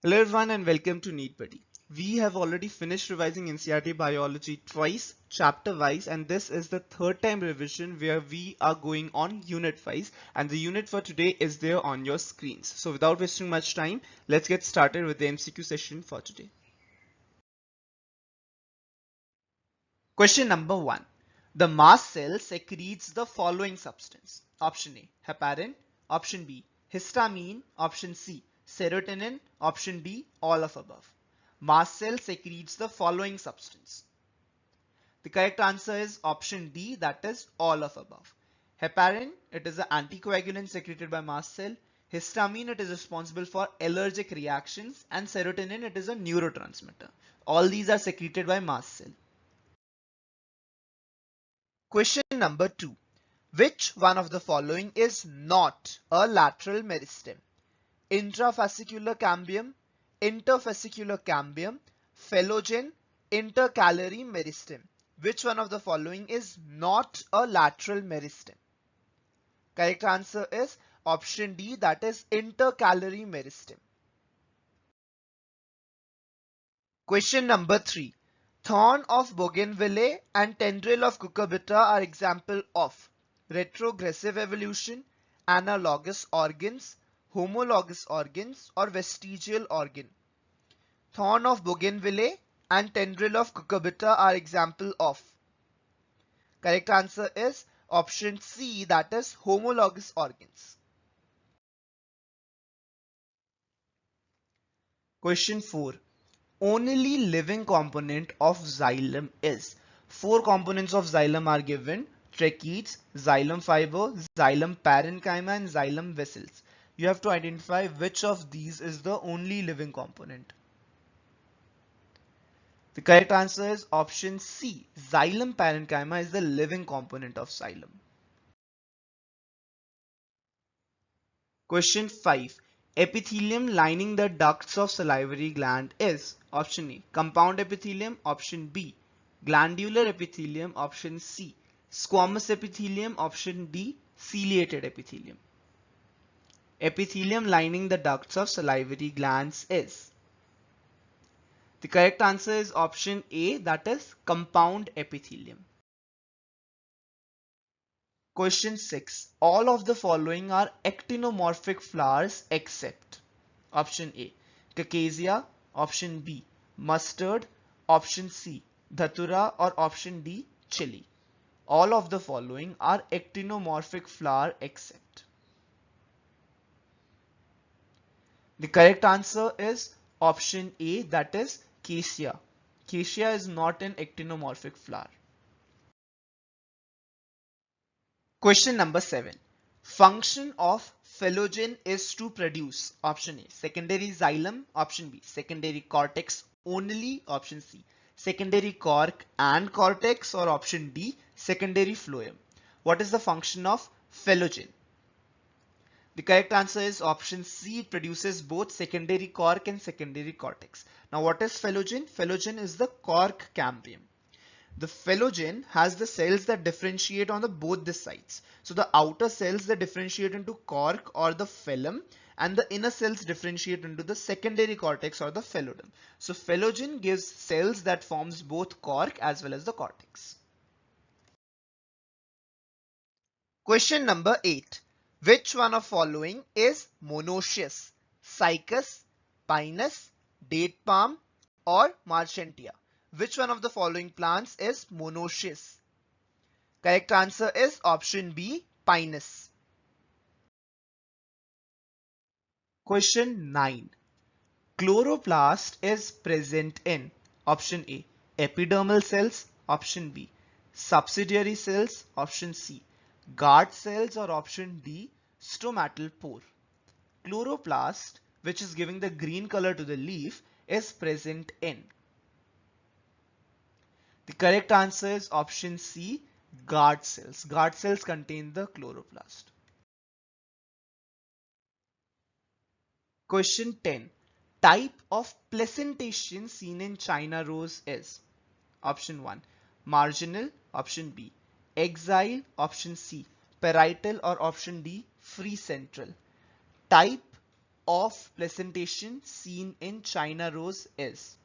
Hello everyone and welcome to NEET Buddy. We have already finished revising NCERT biology twice, chapter wise, and this is the third time revision where we are going on unit wise, and the unit for today is there on your screens. So without wasting much time, let's get started with the MCQ session for today. Question number 1. The mast cell secretes the following substance. Option A, heparin. Option B, histamine. Option C, serotonin. Option D, all of above. Mast cell secretes the following substance. The correct answer is option D, that is all of above. Heparin, it is an anticoagulant secreted by mast cell. Histamine, it is responsible for allergic reactions, and serotonin, it is a neurotransmitter. All these are secreted by mast cell. Question number 2. Which one of the following is not a lateral meristem? Intrafascicular cambium, interfascicular cambium, phelogen, intercalary meristem. Which one of the following is not a lateral meristem? Correct answer is option D, that is intercalary meristem. Question number 3. Thorn of bougainvillea and tendril of cucurbita are example of retrogressive evolution, analogous organs, homologous organs, or vestigial organ. Thorn of bougainvillea and tendril of cucurbita are example of. Correct answer is option C, that is homologous organs. Question 4. Only living component of xylem is. Four components of xylem are given: tracheids, xylem fiber, xylem parenchyma, and xylem vessels. You have to identify which of these is the only living component. The correct answer is option C. Xylem parenchyma is the living component of xylem. Question 5. Epithelium lining the ducts of salivary gland is. Option A, compound epithelium. Option B, glandular epithelium. Option C, squamous epithelium. Option D, ciliated epithelium. Epithelium lining the ducts of salivary glands is. The correct answer is option A, that is compound epithelium. Question 6. All of the following are actinomorphic flowers except. Option A, Caucasia. Option B, mustard. Option C, Dhatura, or option D, chili. All of the following are actinomorphic flower except. The correct answer is option A, that is Cassia. Cassia is not an actinomorphic flower. Question number 7. Function of phelogen is to produce. Option A, secondary xylem. Option B, secondary cortex only. Option C, secondary cork and cortex, or option D, secondary phloem. What is the function of phelogen? The correct answer is option C. It produces both secondary cork and secondary cortex. Now what is phelogen? Phelogen is the cork cambium. The phelogen has the cells that differentiate on the both the sides. So the outer cells that differentiate into cork or the phloem, and the inner cells differentiate into the secondary cortex or the phelodon. So phelogen gives cells that forms both cork as well as the cortex. Question number 8. Which one of following is monoecious? Cycas, pinus, date palm, or marchantia? Which one of the following plants is monoecious? Correct answer is option B, pinus. Question 9. Chloroplast is present in. Option A, epidermal cells. Option B, subsidiary cells. Option C, guard cells, or option D, stomatal pore. Chloroplast, which is giving the green color to the leaf, is present in. The correct answer is option C, guard cells. Guard cells contain the chloroplast. Question 10. Type of placentation seen in China rose is. Option 1, marginal. Option B, exile. Option C, parietal, or option D, free central. Type of placentation seen in China rose is?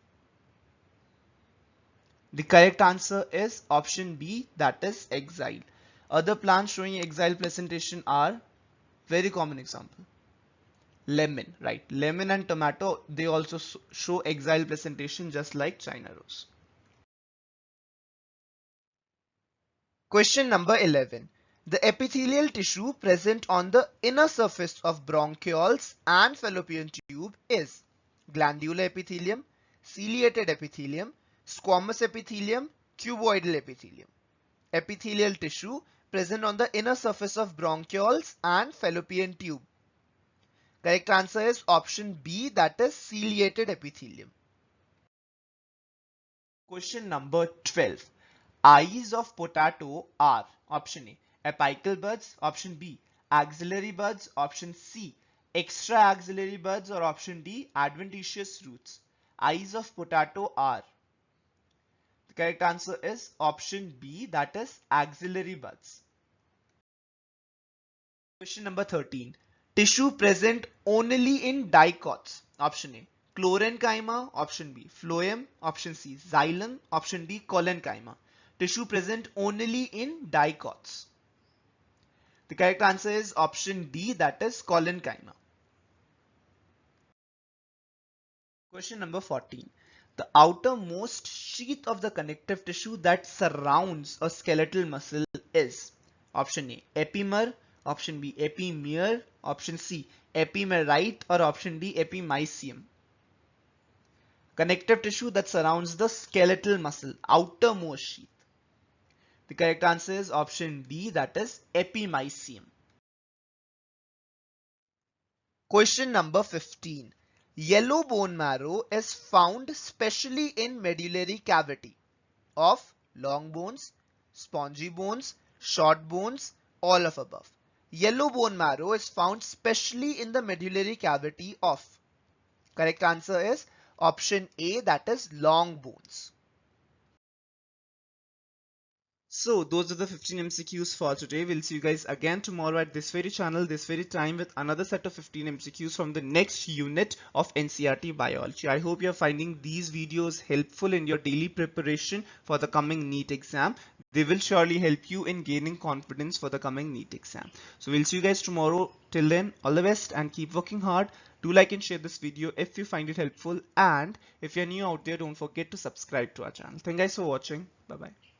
The correct answer is option B, that is exile. Other plants showing exile placentation are very common example. Lemon, right? Lemon and tomato, they also show exile presentation just like China rose. Question number 11. The epithelial tissue present on the inner surface of bronchioles and fallopian tube is glandular epithelium, ciliated epithelium, squamous epithelium, cuboidal epithelium. Epithelial tissue present on the inner surface of bronchioles and fallopian tube. Correct answer is option B, that is ciliated epithelium. Question number 12. Eyes of potato are option A, apical buds, option B, axillary buds, option C, extra axillary buds, or option D, adventitious roots. Eyes of potato are. The correct answer is option B, that is axillary buds. Question number 13. Tissue present only in dicots. Option A, chlorenchyma. Option B, phloem. Option C, xylem. Option D, collenchyma. Tissue present only in dicots. The correct answer is option D, that is collenchyma. Question number 14. The outermost sheath of the connective tissue that surrounds a skeletal muscle is option A, epimer, option B, epimere, option C, epimerite, or option D, epimysium. Connective tissue that surrounds the skeletal muscle, outermost sheath. The correct answer is option D, that is epimysium. Question number 15. Yellow bone marrow is found specially in medullary cavity of long bones, spongy bones, short bones, all of above. Yellow bone marrow is found specially in the medullary cavity of. Correct answer is option A, that is long bones. So those are the 15 MCQs for today. We'll see you guys again tomorrow at this very channel, this very time, with another set of 15 MCQs from the next unit of NCERT Biology. I hope you're finding these videos helpful in your daily preparation for the coming NEET exam. They will surely help you in gaining confidence for the coming NEET exam. So we'll see you guys tomorrow. Till then, all the best and keep working hard. Do like and share this video if you find it helpful. And if you're new out there, don't forget to subscribe to our channel. Thank you guys for watching. Bye-bye.